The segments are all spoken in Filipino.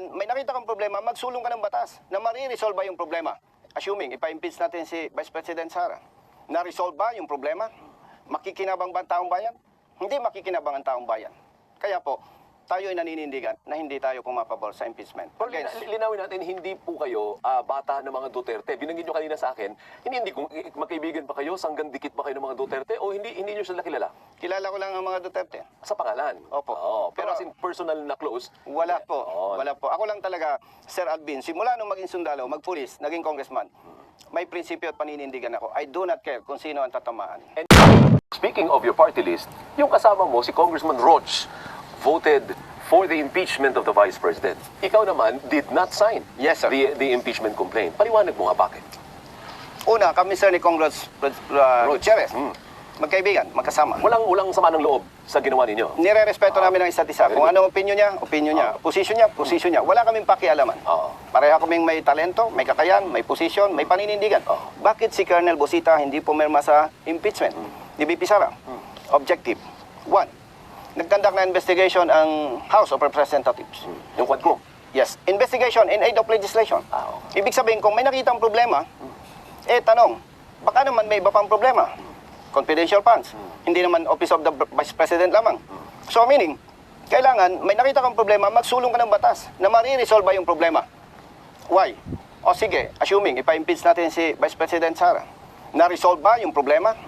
kailangan, may nakita kang problema, magsulong ka ng batas na mariresolve ba yung problema. Assuming, ipa-impeach natin si Vice President Sara. Na-resolve ba yung problema? Makikinabang ba ang taong bayan? Hindi makikinabang ang taong bayan. Kaya po, tayo ay naninindigan na hindi tayo pumapabor sa impeachment. Pero linawin natin, hindi po kayo bata ng mga Duterte. Binanggit nyo kanina sa akin, hindi kung magkaibigan pa kayo, sanggang dikit ba kayo ng mga Duterte, o hindi nyo sila kilala? Kilala ko lang ang mga Duterte. Sa pangalan? Opo. Pero as in personal na close? Wala po. Wala po. Ako lang talaga, Sir Alvin, simula nung maging sundalo, magpulis, naging congressman, may prinsipyo at paninindigan ako. I do not care kung sino ang tatamaan. And speaking of your party list, yung kasama mo, si Congressman Roch, voted for the impeachment of the Vice President. Ikaw naman did not sign Yes, sir. the impeachment complaint. Paliwanag mo nga bakit? Una, kami sir ni Congress Gutierrez, magkaibigan, magkasama. Walang sama ng loob sa ginawa ninyo. Nire-respeto namin ang isa't isa. Kung ano ang opinion niya. Position niya. Wala kaming pakialaman. Pareha kaming may talento, may kakayan, may posisyon, may paninindigan. Bakit si Colonel Busita hindi pumirma sa impeachment ni VP Sara? Objective. One, nagkandak na investigation ang House of Representatives. Yung Quadcom? Yes, investigation in aid of legislation. Okay. Ibig sabihin, kung may nakitang problema, tanong, baka naman may iba pang problema. Confidential funds. Hindi naman Office of the Vice President lamang. So meaning, kailangan, may nakita kang problema, magsulong ka ng batas na mariresolve ba yung problema. Why? O sige, assuming, ipa-impeach natin si Vice President Sara. Na-resolve ba yung problema?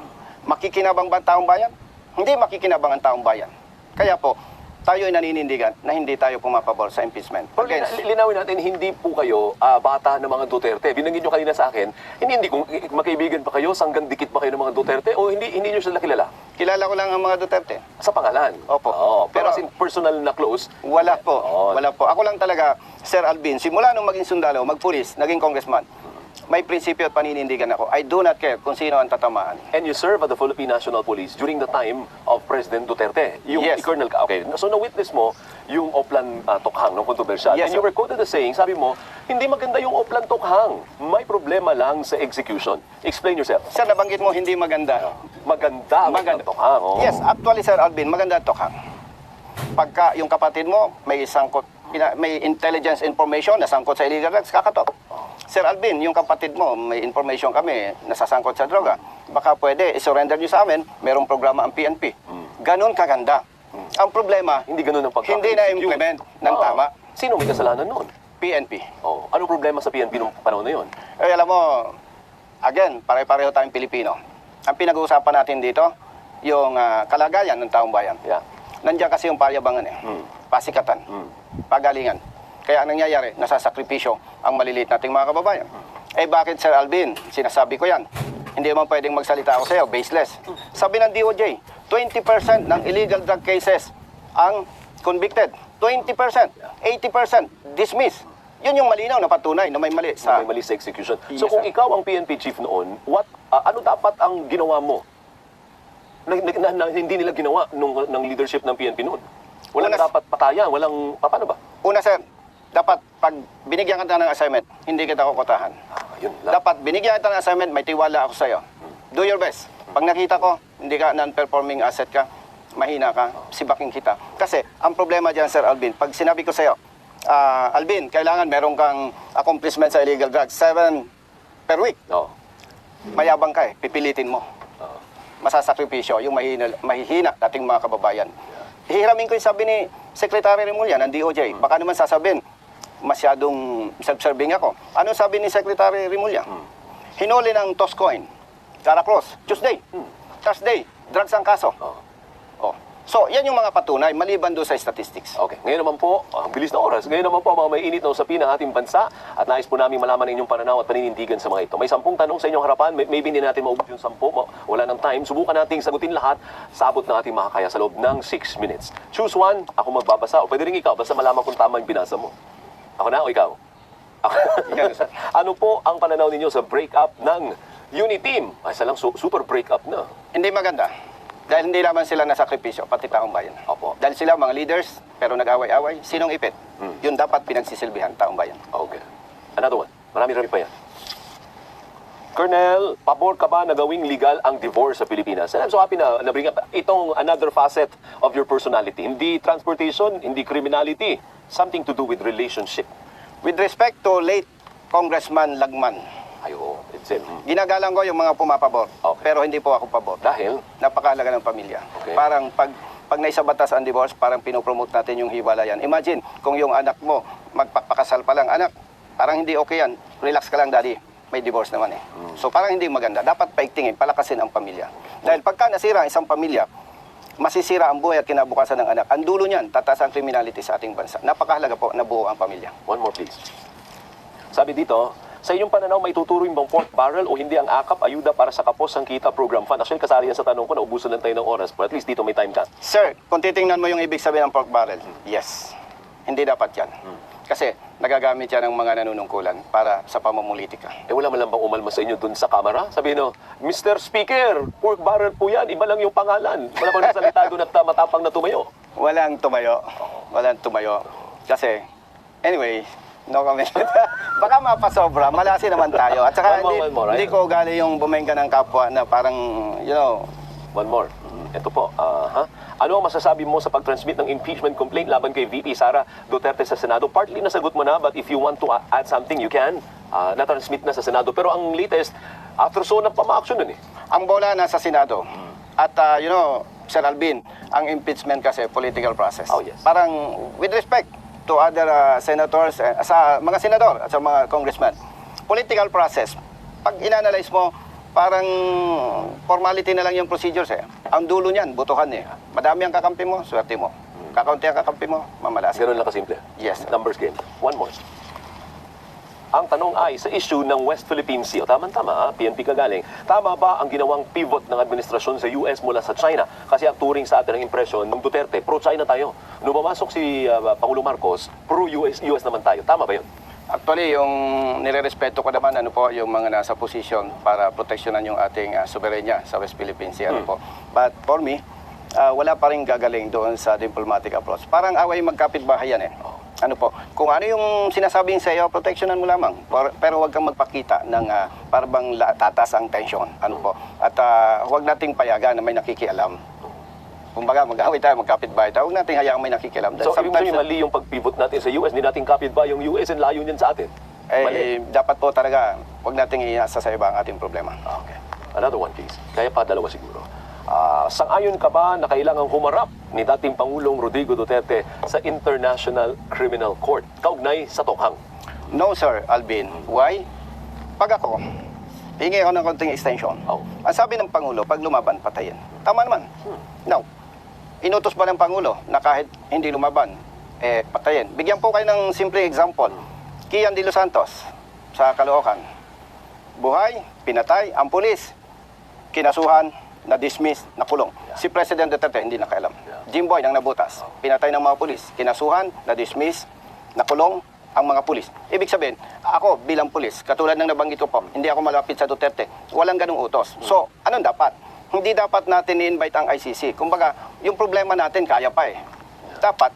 Makikinabang ba ang taong bayan? Hindi makikinabang ang taong bayan. Kaya po, tayo ay naninindigan na hindi tayo pumapabor sa impeachment. Pero linawin natin, hindi po kayo bata ng mga Duterte. Binanggit nyo kanina sa akin, hindi kung magkaibigan pa kayo, sanggang dikit ba kayo ng mga Duterte, o hindi nyo sila kilala? Kilala ko lang ang mga Duterte. Sa pangalan? Opo. Pero as in personal na close? Wala po. Wala po. Ako lang talaga, Sir Alvin, simula nung maging sundalo, magpulis, naging congressman, may prinsipyo at paninindigan ako. I do not care kung sino ang tatamaan. And you serve at the Philippine National Police during the time of President Duterte. Yung Yes. Colonel, okay. So na-witness mo yung Oplan Tokhang ng kontrobersyal. Yes, And you sir. were quoted as saying, sabi mo, hindi maganda yung Oplan Tokhang. May problema lang sa execution. Explain yourself. Sir, nabanggit mo hindi maganda. Maganda ang Oplan Tokhang. Oh. Yes, actually, Sir Alvin, maganda ang Tokhang. Pagka yung kapatid mo may intelligence information na sangkot sa illegal drugs, kakatok. Sir Alvin, yung kapatid mo, may information kami nasasangkot sa droga. Baka pwede, i-surrender nyo sa amin, merong programa ang PNP. Ganon kaganda. Ang problema, Hindi ganun ang hindi na-implement ng tama. Sino may kasalanan noon? PNP. Oh. Anong problema sa PNP nung panahon na yun? Alam mo, again, pare-pareho tayong Pilipino. Ang pinag-uusapan natin dito, yung kalagayan ng taong bayan. Yeah. Nandiyan kasi yung payabangan pasikatan, pagalingan. Kaya ang nangyayari, nasasakripisyo ang maliliit nating mga kababayan. Bakit Sir Alvin? Sinasabi ko yan. Hindi man pwedeng magsalita ako sa iyo, baseless. Sabi ng DOJ, 20% ng illegal drug cases ang convicted. 20%, 80% dismissed. Yun yung malinaw na patunay na may mali sa... May mali sa execution. Yes, So kung sir. ikaw ang PNP chief noon, ano dapat ang ginawa mo? Na hindi nila ginawa ng leadership ng PNP noon? Walang dapat patayan, walang... Paano ba? Una, sir, dapat pag binigyan ka ng assignment, hindi kita kukotahan. Yun lang. Dapat binigyan kita ng assignment, may tiwala ako sa iyo. Do your best. Pag nakita ko, hindi ka non-performing asset ka, mahina ka, sibaking kita. Kasi ang problema diyan, Sir Alvin, pag sinabi ko sa iyo, Alvin, kailangan meron kang accomplishment sa illegal drugs, 7 per week. No. Mayabang ka pipilitin mo. Masasakripisyo yung mahihina dating mga kababayan. Hihiramin ko yung sabi ni Secretary Remulla ng DOJ. Baka naman sasabihin, masyadong self-serving ako. Ano sabi ni Secretary Remulla? Hinuli ng Toscoin, Cara Cruz, Tuesday, Thursday, drugs ang kaso. So, yan yung mga patunay, maliban doon sa statistics. Okay. Ngayon naman po, ang bilis na oras. Ngayon naman po, mga may init na usapin ng ating bansa at nais po namin malaman ang inyong pananaw at paninindigan sa mga ito. May 10 tanong sa inyong harapan. Maybe hindi natin maubos yung 10. Wala ng time. Subukan nating sagutin lahat sa abot ng ating makakaya sa loob ng 6 minutes. Choose one. Ako magbabasa. O pwede rin ikaw. Basta malaman kung tama yung binasa mo. Ako na o ikaw? Ano po ang pananaw ninyo sa breakup ng Uniteam? Ay, salang super breakup na. Hindi maganda. Dahil hindi naman sila nasakripisyo, pati taong bayan. Opo. Dahil sila mga leaders, pero nag-away-away, sinong ipit? Yun dapat pinagsisilbihan, taong bayan. Okay. Another one. Marami-rami pa yan. Colonel, pabor ka ba na gawing legal ang divorce sa Pilipinas? And I'm so happy na bring up itong another facet of your personality. Hindi transportation, hindi criminality. Something to do with relationship. With respect to late Congressman Lagman, Ayo, it's him. ginagalang ko yung mga pumapabor. Okay. Pero hindi po ako pabor. Dahil, Napakahalaga ng pamilya. Okay. Parang pag naisabatas ang divorce, parang pinopromote natin yung hiwalayan. Imagine, kung yung anak mo, magpapakasal pa lang, anak, parang hindi okay yan. Relax ka lang, daddy. May divorce naman eh. So parang hindi maganda. Dapat paigtingin, palakasin ang pamilya. Dahil pagka nasira ang isang pamilya, masisira ang buhay at kinabukasan ng anak. Ang dulo niyan, tataas ang criminality sa ating bansa. Napakahalaga po na buo ang pamilya. one more please. Sabi dito, sa inyong pananaw, may tuturing bang pork barrel o hindi ang AKAP ayuda para sa Kapos ang Kita Program Fund? Actually, kasali yan sa tanong ko, naubusan lang tayo ng oras, but at least dito may time ka. Sir, kung titingnan mo yung ibig sabihin ng pork barrel, yes. Hindi dapat yan. Kasi nagagamit yan ng mga nanunungkulan para sa pamumulitika. Eh wala man lang bang umalma sa inyo dun sa kamera? Sabihin no, Mr. Speaker, pork barrel po yan, iba lang yung pangalan. Wala bang nagsalita doon at matapang na tumayo? Walang tumayo. Walang tumayo. Kasi, anyway, no comment. Baka mapasobra, malasi naman tayo. At saka One more, hindi ko ugali yung bumengka ng kapwa na parang, you know, One more. Ito po, ano ang masasabi mo sa pag-transmit ng impeachment complaint laban kay VP Sara Duterte sa Senado? Partly nasagot mo na, but if you want to add something, you can. Na-transmit na sa Senado. Pero ang latest, after so, nagpama-action nun eh. ang bola nasa Senado. At, you know, Sir Alvin, ang impeachment kasi political process. Oh, yes. Parang, with respect to other senators, sa mga senador at sa mga congressman, political process, pag inanalyze mo, parang formality na lang yung procedures eh. Ang dulo niyan, butuhan eh. Madami ang kakampi mo, swerte mo. Kakaunti ang kakampi mo, mamalas. Ganun lang kasimple. Yes. Numbers game. One more. Ang tanong ay sa issue ng West Philippine Sea. O tama-tama, PNP kagaling. Tama ba ang ginawang pivot ng administrasyon sa US mula sa China? Kasi ang turing sa atin ng impresyon ng Duterte, pro-China tayo. Nung pumasok si Pangulong Marcos, pro-US naman tayo. Tama ba yun? Actually, yung nirerespeto ko naman, ano po, yung mga nasa posisyon para proteksyonan yung ating soberenya sa West Philippine Sea, ano po. But for me, wala pa rin gagaling doon sa diplomatic approach. Parang away magkapitbahay yan eh. Ano po, kung ano yung sinasabing sa iyo, proteksyonan mo lamang. Pero huwag kang magpakita ng parang tatas ang tensyon. Ano po. At huwag nating payagan na may nakikialam. Kumbaga, mag-away tayo, magkapitbahay tayo. Huwag nating hayaang may nakikialam. So, ibig sabihin mali yung pag-pivot natin sa US, hindi natin kapit ba yung US and layo niyan sa atin? Dapat po talaga, huwag nating iasa sa iba ang ating problema. Okay. Another one, please. Kaya pa dalawa siguro. Sang-ayon ka ba na kailangang humarap ni dating Pangulong Rodrigo Duterte sa International Criminal Court kaugnay sa tokhang? No, Sir Alvin. Why? Pag ako, hingi ako ng konting extension. Oh. Ang sabi ng Pangulo, pag lumaban, patayin. Tama naman. Now, inutos ba ng Pangulo na kahit hindi lumaban, patayin? Bigyan po kayo ng simple example. Kian de los Santos sa Caloocan. Buhay, pinatay, ang pulis, kinasuhan, na-dismiss, nakulong. Si President Duterte hindi nakailam. Jimboy nang nabutas, pinatay ng mga pulis, kinasuhan, na-dismiss, nakulong ang mga pulis. Ibig sabihin, ako bilang pulis, katulad ng nabanggit ko po, hindi ako malapit sa Duterte. Walang ganung utos. So, anong dapat? Hindi dapat natin i-invite ang ICC. Kumbaga, yung problema natin, kaya pa eh. Dapat,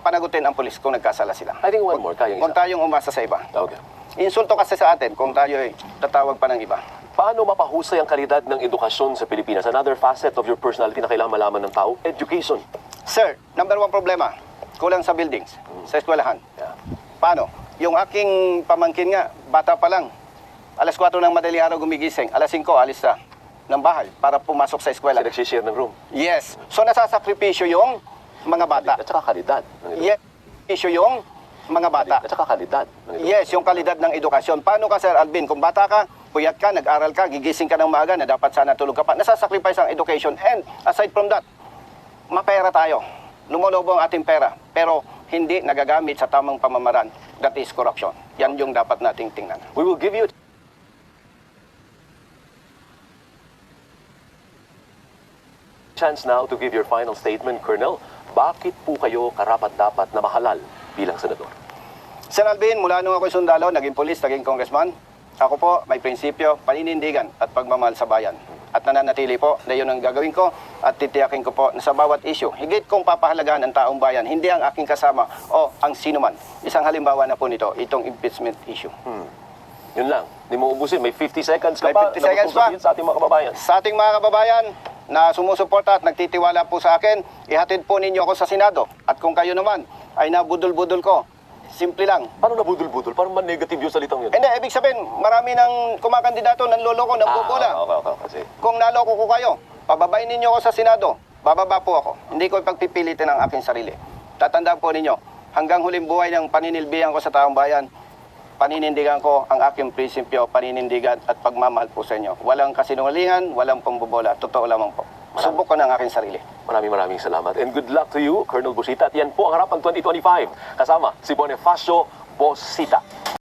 panagutin ang pulis kung nagkasala sila. I think one more, kayang Kung isa. tayong umasa sa iba. Okay. Insulto kasi sa atin kung tayo ay tatawag pa ng iba. Paano mapahusay ang kalidad ng edukasyon sa Pilipinas? Another facet of your personality na kailangan malaman ng tao, education. Sir, number one problema, kulang sa buildings, sa eskwelahan. Yeah. Paano? Yung aking pamangkin nga, bata pa lang, alas 4 ng madaling araw gumigising, alas 5 alis na ng bahay para pumasok sa eskwela. Kasi nagsishare ng room. Yes. So nasasakripisyo yung mga bata. At saka kalidad ng edukasyon. Yes. Issue yung mga bata. At saka kalidad ng edukasyon. Yes, yung kalidad ng edukasyon. Paano ka, Sir Alvin? Kung bata ka, puyat ka, nag-aral ka, gigising ka ng maaga na dapat sana tulog ka pa. Nasasacrifice ang education. And aside from that, mapera tayo. Lumolobo ang ating pera. Pero hindi nagagamit sa tamang pamamaraan. That is corruption. Yan yung dapat nating tingnan. We will give you chance now to give your final statement, Colonel. Bakit po kayo karapat-dapat na mahalal bilang senador? Sir Alvin, mula nung ako'y sundalo, naging polis, naging congressman, ako po may prinsipyo, paninindigan at pagmamahal sa bayan. At nananatili po na yun ang gagawin ko at titiyakin ko po na sa bawat issue, higit kong papahalagahan ang taong bayan, hindi ang aking kasama o ang sinuman. Isang halimbawa na po nito, itong impeachment issue. Yun lang. Hindi mo ubusin. May 50 seconds ka May pa 50 na seconds gusto sabihin sa ating mga kababayan. Sa ating mga kababayan na sumusuporta at nagtitiwala po sa akin, ihatid po ninyo ako sa Senado. At kung kayo naman ay nabudol-budol ko, simple lang. Paano nabudol-budol? Parang man negative yung salitang yun. Hindi, ibig sabihin, marami ng kumakandidato, nanloloko, nagbubola. Okay. Kasi Kung naloko ko kayo, pababain ninyo ako sa Senado, bababa po ako. Hindi ko ipagpipilitin ang aking sarili. Tatandaan po ninyo, hanggang huling buhay ng paninilbihan ko sa taong bayan, paninindigan ko ang aking prinsipyo, paninindigan at pagmamahal po sa inyo. Walang kasinungalingan, walang pambobola. Totoo lamang po. Subok ko ng aking sarili. maraming salamat. And good luck to you, Colonel Busita. At yan po ang Harapan 2025. Kasama si Bonifacio Bosita.